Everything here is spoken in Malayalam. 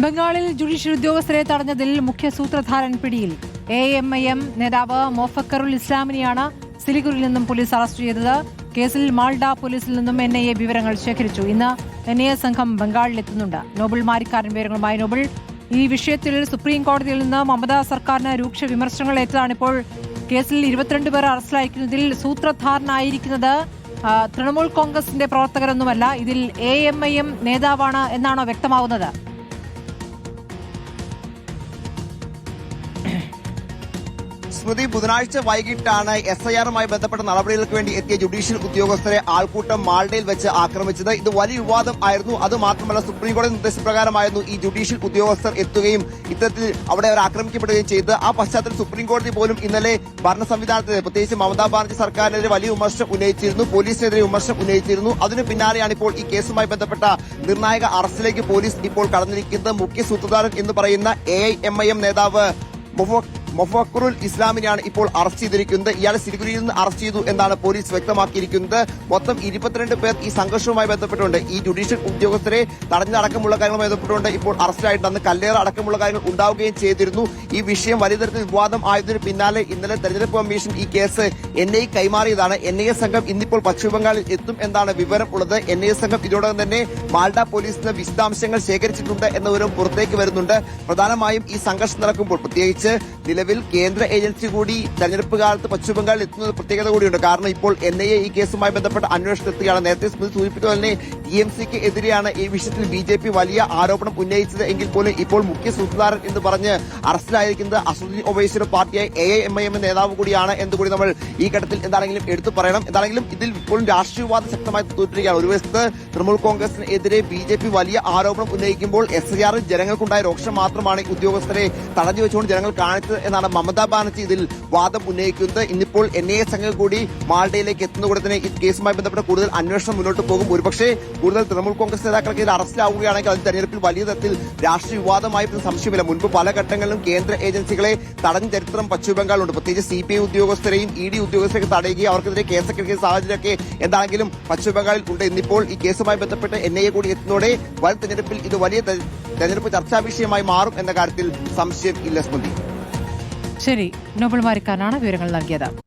ബംഗാളിൽ ജുഡീഷ്യൽ ഉദ്യോഗസ്ഥരെ തടഞ്ഞതിൽ മുഖ്യ സൂത്രധാരൻ പിടിയിൽ. AMIM നേതാവ് മൊഫക്കറുൽ ഇസ്ലാമിനെയാണ് സിലിഗുരിയിൽ നിന്നും പോലീസ് അറസ്റ്റ് ചെയ്തത്. കേസിൽ മാൾഡ പോലീസിൽ നിന്നും NIA വിവരങ്ങൾ ശേഖരിച്ചു. ഇന്ന് NIA സംഘം ബംഗാളിലെത്തുന്നുണ്ട്. നോബിൾ മാരിക്കാരൻ വിവരങ്ങളുമായി. നോബിൾ, ഈ വിഷയത്തിൽ സുപ്രീം കോടതിയിൽ നിന്ന് മമതാ സർക്കാരിന് രൂക്ഷ വിമർശനങ്ങൾ ഏറ്റതാണിപ്പോൾ. കേസിൽ 22 പേർ അറസ്റ്റിലായിരിക്കുന്നതിൽ സൂത്രധാരനായിരിക്കുന്നത് തൃണമൂൽ കോൺഗ്രസിന്റെ പ്രവർത്തകരൊന്നുമല്ല, ഇതിൽ AMIM നേതാവാണ് എന്നാണോ വ്യക്തമാവുന്നത്? സ്മൃതി, ബുധനാഴ്ച വൈകിട്ടാണ് SIR-മായി ബന്ധപ്പെട്ട നടപടികൾക്ക് വേണ്ടി എത്തിയ ജുഡീഷ്യൽ ഉദ്യോഗസ്ഥരെ ആൾക്കൂട്ടം മാൾഡയിൽ വെച്ച് ആക്രമിച്ചത്. ഇത് വലിയ വിവാദം ആയിരുന്നു. അതുമാത്രമല്ല, സുപ്രീംകോടതി നിർദ്ദേശപ്രകാരമായിരുന്നു ഈ ജുഡീഷ്യൽ ഉദ്യോഗസ്ഥർ എത്തുകയും ഇത്തരത്തിൽ അവിടെ അവർ ആക്രമിക്കപ്പെടുകയും ചെയ്ത്. ആ പശ്ചാത്തലത്തിൽ സുപ്രീംകോടതി പോലും ഇന്നലെ ഭരണ സംവിധാനത്തിന്, പ്രത്യേകിച്ച് മമതാ ബാനർജി സർക്കാരിനെതിരെ വലിയ വിമർശനം ഉന്നയിച്ചിരുന്നു, പോലീസിനെതിരെ വിമർശനം ഉന്നയിച്ചിരുന്നു. അതിന് പിന്നാലെയാണ് ഇപ്പോൾ ഈ കേസുമായി ബന്ധപ്പെട്ട നിർണായക അറസ്റ്റിലേക്ക് പോലീസ് ഇപ്പോൾ കടന്നിരിക്കുന്നത്. മുഖ്യ സൂത്രധാരൻ എന്ന് പറയുന്ന AMIM നേതാവ് മൊഫക്കറുൽ ഇസ്ലാമിനെയാണ് ഇപ്പോൾ അറസ്റ്റ് ചെയ്തിരിക്കുന്നത്. ഇയാളെ സിലിഗുരിയിൽ നിന്ന് അറസ്റ്റ് ചെയ്തു എന്നാണ് പോലീസ് വ്യക്തമാക്കിയിരിക്കുന്നത്. മൊത്തം 22 പേർ ഈ സംഘർഷവുമായി ബന്ധപ്പെട്ടുകൊണ്ട്, ഈ ജുഡീഷ്യൽ ഉദ്യോഗസ്ഥരെ തടഞ്ഞടക്കമുള്ള കാര്യങ്ങളുമായി ബന്ധപ്പെട്ടുകൊണ്ട് ഇപ്പോൾ അറസ്റ്റിലായിട്ട് അന്ന് കല്ലേറ അടക്കമുള്ള കാര്യങ്ങൾ ഉണ്ടാവുകയും ചെയ്തിരുന്നു. ഈ വിഷയം വലിയ തരത്തിൽ വിവാദം ആയതിനു പിന്നാലെ ഇന്നലെ തെരഞ്ഞെടുപ്പ് കമ്മീഷൻ ഈ കേസ് NIA കൈമാറിയതാണ്. NIA സംഘം ഇന്നിപ്പോൾ പശ്ചിമബംഗാളിൽ എത്തും എന്നാണ് വിവരം ഉള്ളത്. NIA സംഘം ഇതിനോടകം തന്നെ മാൾഡ പോലീസിന് വിശദാംശങ്ങൾ ശേഖരിച്ചിട്ടുണ്ട് എന്ന വിവരം പുറത്തേക്ക് വരുന്നുണ്ട്. പ്രധാനമായും ഈ സംഘർഷം നടക്കുമ്പോൾ, പ്രത്യേകിച്ച് നിലവിൽ കേന്ദ്ര ഏജൻസി കൂടി തെരഞ്ഞെടുപ്പ് കാലത്ത് പശ്ചിമബംഗാളിൽ എത്തുന്നത് പ്രത്യേകത കൂടിയുണ്ട്. കാരണം ഇപ്പോൾ NIA ഈ കേസുമായി ബന്ധപ്പെട്ട അന്വേഷണം എത്തുകയാണ്. നേരത്തെ സൂചിപ്പിച്ചത് തന്നെ TMCക്ക് എതിരെയാണ് ഈ വിഷയത്തിൽ BJP വലിയ ആരോപണം ഉന്നയിച്ചത് എങ്കിൽ പോലും ഇപ്പോൾ മുഖ്യ സൂത്രധാരൻ എന്ന് പറഞ്ഞ് അറസ്റ്റിലായിരിക്കുന്നത് അസദുദ്ദീൻ ഒവൈസിയുടെ പാർട്ടിയായ AMIM നേതാവ് കൂടിയാണ് എന്നുകൂടി നമ്മൾ ഈ ഘട്ടത്തിൽ എന്താണെങ്കിലും എടുത്തു പറയണം. എന്താണെങ്കിലും ഇതിൽ ഇപ്പോഴും രാഷ്ട്രീയ വിവാദം ശക്തമായി തോറ്റിരിക്കുകയാണ്. ഒരു വശത്ത് തൃണമൂൽ കോൺഗ്രസിനെതിരെ BJP വലിയ ആരോപണം ഉന്നയിക്കുമ്പോൾ SIR-ൽ ജനങ്ങൾക്കുണ്ടായ രോഷം മാത്രമാണ് ഉദ്യോഗസ്ഥരെ തടഞ്ഞു വെച്ചുകൊണ്ട് ജനങ്ങൾ കാണിച്ചത് എന്നാണ് മമതാ ബാനർജി ഇതിൽ വാദം ഉന്നയിക്കുന്നത്. ഇന്നിപ്പോൾ NIA സംഘം കൂടി മാൾഡയിലേക്ക് എത്തുന്നതോടെ തന്നെ ഈ കേസുമായി ബന്ധപ്പെട്ട കൂടുതൽ അന്വേഷണം മുന്നോട്ട് പോകും. ഒരുപക്ഷെ കൂടുതൽ തൃണമൂൽ കോൺഗ്രസ് നേതാക്കൾക്ക് ഇത് അറസ്റ്റിലാവുകയാണെങ്കിൽ അത് തെരഞ്ഞെടുപ്പിൽ വലിയ തരത്തിൽ രാഷ്ട്രീയ വിവാദമായി സംശയമില്ല. മുൻപ് പല ഘട്ടങ്ങളിലും കേന്ദ്ര ഏജൻസികളെ തടഞ്ഞ ചരിത്രം പശ്ചിമബംഗാളുണ്ട്. പ്രത്യേകിച്ച് CPI ഉദ്യോഗസ്ഥരെയും ED ഉദ്യോഗസ്ഥരെയൊക്കെ തടയുകയും അവർക്കെതിരെ കേസൊക്കെ എടുക്കുന്ന സാഹചര്യമൊക്കെ എന്താണെങ്കിലും പശ്ചിമബംഗാളിൽ ഉണ്ട്. ഇന്നിപ്പോൾ ഈ കേസുമായി ബന്ധപ്പെട്ട് NIA കൂടി എത്തുന്നതോടെ വരും തെരഞ്ഞെടുപ്പിൽ ഇത് വലിയ തെരഞ്ഞെടുപ്പ് ചർച്ചാ വിഷയമായി മാറും എന്ന കാര്യത്തിൽ സംശയം ഇല്ല. സ്മൃതി, ശരി, നോബിൾ മാരിക്കാരനാണ് വിവരങ്ങൾ നൽകിയത്.